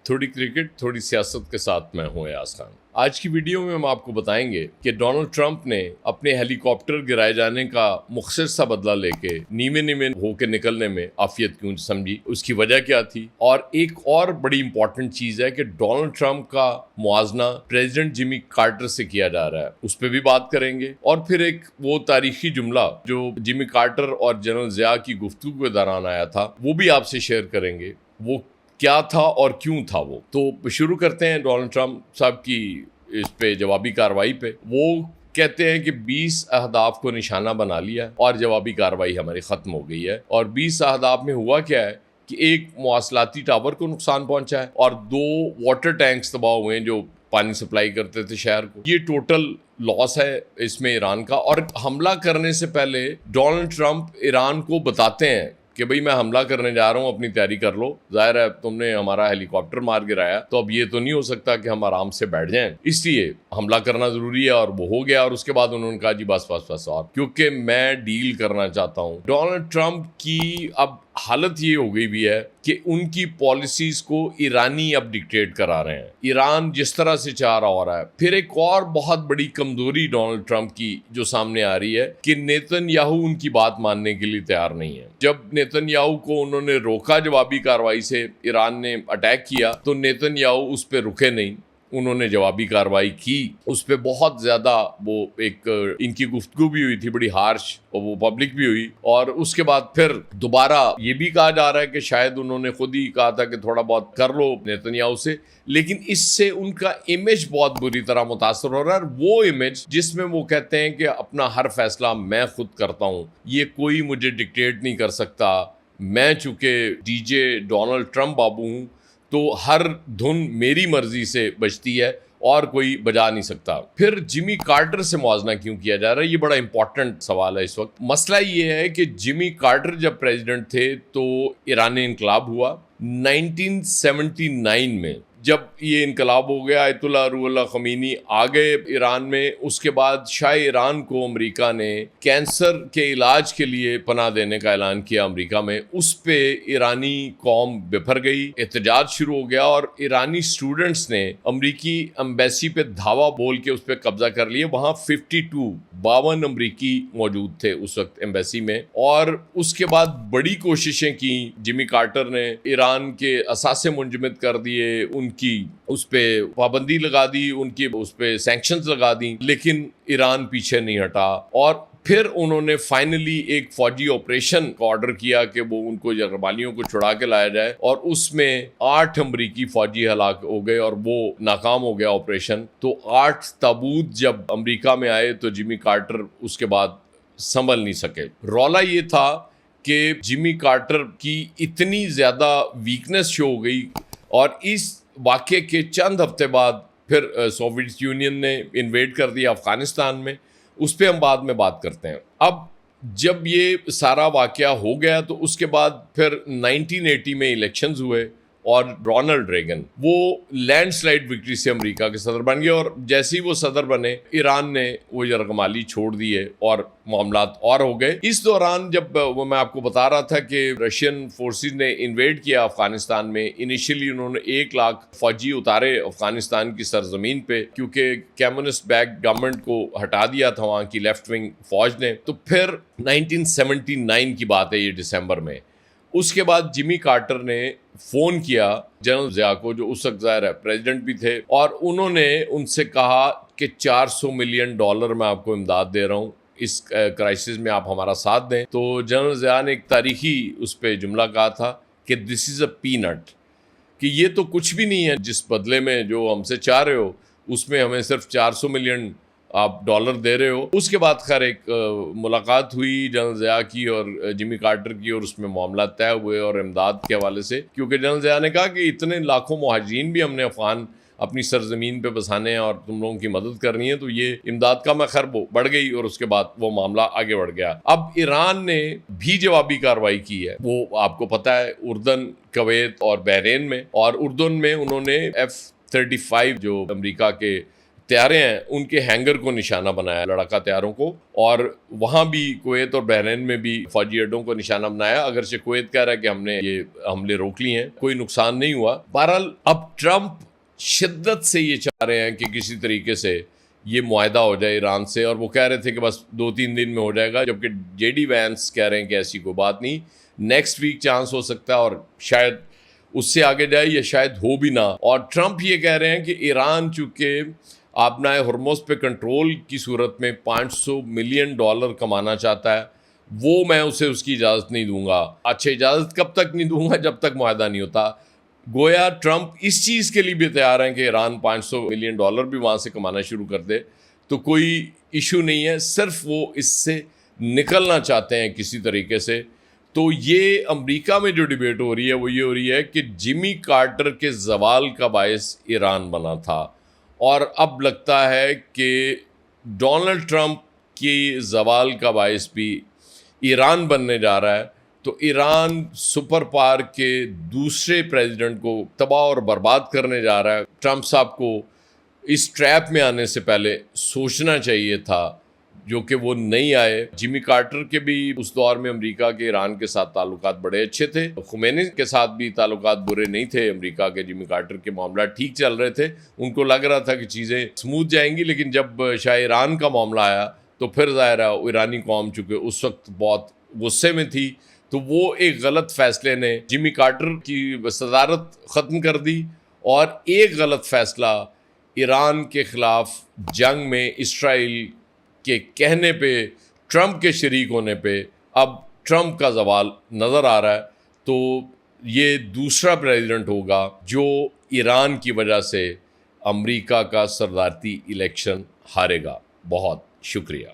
تھوڑی کرکٹ تھوڑی سیاست کے ساتھ میں ہوں ایاز خان۔ آج کی ویڈیو میں ہم آپ کو بتائیں گے کہ ڈونلڈ ٹرمپ نے اپنے ہیلی کاپٹر گرائے جانے کا مختصر سا بدلہ لے کے نیمے ہو کے نکلنے میں عافیت کیوں سمجھی، اس کی وجہ کیا تھی، اور ایک اور بڑی امپورٹنٹ چیز ہے کہ ڈونلڈ ٹرمپ کا موازنہ پریزیڈنٹ جمی کارٹر سے کیا جا رہا ہے، اس پہ بھی بات کریں گے، اور پھر ایک وہ تاریخی جملہ جو جمی کارٹر اور جنرل ضیاء کی گفتگو کے دوران آیا تھا وہ بھی آپ سے شیئر کریں گے، وہ کیا تھا اور کیوں تھا۔ وہ تو شروع کرتے ہیں ڈونلڈ ٹرمپ صاحب کی اس پہ جوابی کارروائی پہ۔ وہ کہتے ہیں کہ 20 اہداف کو نشانہ بنا لیا اور جوابی کارروائی ہماری ختم ہو گئی ہے، اور 20 اہداف میں ہوا کیا ہے کہ ایک مواصلاتی ٹاور کو نقصان پہنچا ہے اور 2 واٹر ٹینکس تباہ ہوئے ہیں جو پانی سپلائی کرتے تھے شہر کو۔ یہ ٹوٹل لاس ہے اس میں ایران کا۔ اور حملہ کرنے سے پہلے ڈونلڈ ٹرمپ ایران کو بتاتے ہیں کہ بھئی میں حملہ کرنے جا رہا ہوں، اپنی تیاری کر لو، ظاہر ہے تم نے ہمارا ہیلی کاپٹر مار گرایا تو اب یہ تو نہیں ہو سکتا کہ ہم آرام سے بیٹھ جائیں، اس لیے حملہ کرنا ضروری ہے، اور وہ ہو گیا۔ اور اس کے بعد انہوں نے کہا جی بس اور کیونکہ میں ڈیل کرنا چاہتا ہوں۔ ڈونلڈ ٹرمپ کی اب حالت یہ ہو گئی بھی ہے کہ ان کی پالیسیز کو ایرانی اب ڈکٹیٹ کرا رہے ہیں، ایران جس طرح سے چاہ رہا ہو رہا ہے۔ پھر ایک اور بہت بڑی کمزوری ڈونلڈ ٹرمپ کی جو سامنے آ رہی ہے کہ نیتن یاہو ان کی بات ماننے کے لیے تیار نہیں ہے۔ جب نیتن یاہو کو انہوں نے روکا جوابی کارروائی سے، ایران نے اٹیک کیا تو نیتن یاہو اس پہ رکے نہیں، انہوں نے جوابی کارروائی کی، اس پہ بہت زیادہ وہ ایک ان کی گفتگو بھی ہوئی تھی بڑی ہارش، اور وہ پبلک بھی ہوئی، اور اس کے بعد پھر دوبارہ یہ بھی کہا جا رہا ہے کہ شاید انہوں نے خود ہی کہا تھا کہ تھوڑا بہت کر لو نیتن یاہو سے، لیکن اس سے ان کا امیج بہت بری طرح متاثر ہو رہا ہے۔ وہ امیج جس میں وہ کہتے ہیں کہ اپنا ہر فیصلہ میں خود کرتا ہوں، یہ کوئی مجھے ڈکٹیٹ نہیں کر سکتا، میں چونکہ ڈی جے ڈونلڈ ٹرمپ بابو ہوں تو ہر دھن میری مرضی سے بجتی ہے اور کوئی بجا نہیں سکتا۔ پھر جمی کارٹر سے موازنہ کیوں کیا جا رہا ہے، یہ بڑا امپورٹنٹ سوال ہے اس وقت۔ مسئلہ یہ ہے کہ جمی کارٹر جب پریزیڈنٹ تھے تو ایرانی انقلاب ہوا 1979 میں۔ جب یہ انقلاب ہو گیا، آیت اللہ روح اللہ خمینی آ گئے ایران میں، اس کے بعد شاہ ایران کو امریکہ نے کینسر کے علاج کے لیے پناہ دینے کا اعلان کیا امریکہ میں، اس پہ ایرانی قوم بپھر گئی، احتجاج شروع ہو گیا، اور ایرانی سٹوڈنٹس نے امریکی امبیسی پہ دھاوا بول کے اس پہ قبضہ کر لیے۔ وہاں 52 امریکی موجود تھے اس وقت امبیسی میں، اور اس کے بعد بڑی کوششیں کی جمی کارٹر نے، ایران کے اثاثے منجمد کر دیے، ان کی اس پہ پابندی لگا دی، ان کی اس پہ سینکشنز لگا دی، لیکن ایران پیچھے نہیں ہٹا۔ اور پھر انہوں نے فائنلی ایک فوجی آپریشن کا آرڈر کیا کہ وہ ان کو یرغمالیوں کو چھڑا کے لایا جائے، اور اس میں 8 امریکی فوجی ہلاک ہو گئے اور وہ ناکام ہو گیا آپریشن۔ تو 8 تابوت جب امریکہ میں آئے تو جمی کارٹر اس کے بعد سنبھل نہیں سکے۔ رولا یہ تھا کہ جمی کارٹر کی اتنی زیادہ ویکنس شو ہو گئی، اور اس واقعے کے چند ہفتے بعد پھر سوویت یونین نے انویڈ کر دیا افغانستان میں، اس پہ ہم بعد میں بات کرتے ہیں۔ اب جب یہ سارا واقعہ ہو گیا تو اس کے بعد پھر 1980 میں الیکشنز ہوئے، اور رونلڈ ریگن وہ لینڈ سلائڈ وکٹری سے امریکہ کے صدر بن گئے، اور جیسے ہی وہ صدر بنے ایران نے وہ یرغمالی چھوڑ دیے اور معاملات اور ہو گئے۔ اس دوران جب وہ میں آپ کو بتا رہا تھا کہ رشین فورسز نے انویڈ کیا افغانستان میں، انیشلی انہوں نے 1 لاکھ فوجی اتارے افغانستان کی سرزمین پہ، کیونکہ کمیونسٹ بیک گورنمنٹ کو ہٹا دیا تھا وہاں کی لیفٹ ونگ فوج نے۔ تو پھر 1979 کی بات ہے، یہ دسمبر میں، اس کے بعد جمی کارٹر نے فون کیا جنرل ضیاء کو، جو اس وقت ظاہر ہے پریزیڈنٹ بھی تھے، اور انہوں نے ان سے کہا کہ $400 ملین میں آپ کو امداد دے رہا ہوں، اس کرائسس میں آپ ہمارا ساتھ دیں۔ تو جنرل ضیاء نے ایک تاریخی اس پہ جملہ کہا تھا کہ دس از اے پی نٹ، کہ یہ تو کچھ بھی نہیں ہے، جس بدلے میں جو ہم سے چاہ رہے ہو اس میں ہمیں صرف $400 ملین آپ ڈالر دے رہے ہو۔ اس کے بعد خیر ایک ملاقات ہوئی جنرل ضیاء کی اور جمی کارٹر کی، اور اس میں معاملات طے ہوئے، اور امداد کے حوالے سے، کیونکہ جنرل ضیاء نے کہا کہ اتنے لاکھوں مہاجرین بھی ہم نے افغان اپنی سرزمین پہ بسانے ہیں اور تم لوگوں کی مدد کرنی ہے، تو یہ امداد کا میں خیر بڑھ گئی، اور اس کے بعد وہ معاملہ آگے بڑھ گیا۔ اب ایران نے بھی جوابی کارروائی کی ہے، وہ آپ کو پتہ ہے اردن، کویت اور بحرین میں، اور اردن میں انہوں نے F-35 جو امریکہ کے طیارے ہیں ان کے ہینگر کو نشانہ بنایا، لڑاکا طیاروں کو، اور وہاں بھی کویت اور بحرین میں بھی فوجی اڈوں کو نشانہ بنایا، اگرچہ کویت کہہ رہا ہے کہ ہم نے یہ حملے روک لیے ہیں، کوئی نقصان نہیں ہوا۔ بہرحال اب ٹرمپ شدت سے یہ چاہ رہے ہیں کہ کسی طریقے سے یہ معاہدہ ہو جائے ایران سے، اور وہ کہہ رہے تھے کہ بس 2-3 دن میں ہو جائے گا، جبکہ جے ڈی وینس کہہ رہے ہیں کہ ایسی کوئی بات نہیں، نیکسٹ ویک چانس ہو سکتا ہے اور شاید اس سے آگے جائے یا شاید ہو بھی نہ۔ اور ٹرمپ یہ کہہ رہے ہیں کہ ایران چونکہ آبنائے ہرمز پہ کنٹرول کی صورت میں $500 ملین کمانا چاہتا ہے، وہ میں اسے اس کی اجازت نہیں دوں گا۔ اچھا، اجازت کب تک نہیں دوں گا؟ جب تک معاہدہ نہیں ہوتا۔ گویا ٹرمپ اس چیز کے لیے بھی تیار ہیں کہ ایران $500 ملین بھی وہاں سے کمانا شروع کر دے تو کوئی ایشو نہیں ہے، صرف وہ اس سے نکلنا چاہتے ہیں کسی طریقے سے۔ تو یہ امریکہ میں جو ڈیبیٹ ہو رہی ہے وہ یہ ہو رہی ہے کہ جمی کارٹر کے زوال کا باعث ایران بنا تھا، اور اب لگتا ہے کہ ڈونلڈ ٹرمپ کی زوال کا باعث بھی ایران بننے جا رہا ہے۔ تو ایران سپر پاور کے دوسرے پریزیڈنٹ کو تباہ اور برباد کرنے جا رہا ہے۔ ٹرمپ صاحب کو اس ٹریپ میں آنے سے پہلے سوچنا چاہیے تھا، جو کہ وہ نہیں آئے۔ جمی کارٹر کے بھی اس دور میں امریکہ کے ایران کے ساتھ تعلقات بڑے اچھے تھے، خمینی کے ساتھ بھی تعلقات برے نہیں تھے امریکہ کے۔ جمی کارٹر کے معاملات ٹھیک چل رہے تھے، ان کو لگ رہا تھا کہ چیزیں سموتھ جائیں گی، لیکن جب شاہ ایران کا معاملہ آیا تو پھر ظاہر ہے ایرانی قوم چونکہ اس وقت بہت غصے میں تھی، تو وہ ایک غلط فیصلے نے جمی کارٹر کی صدارت ختم کر دی، اور ایک غلط فیصلہ ایران کے خلاف جنگ میں اسرائیل کے کہنے پہ، ٹرمپ کے شریک ہونے پہ اب ٹرمپ کا زوال نظر آ رہا ہے۔ تو یہ دوسرا پریزیڈنٹ ہوگا جو ایران کی وجہ سے امریکہ کا صدارتی الیکشن ہارے گا۔ بہت شکریہ۔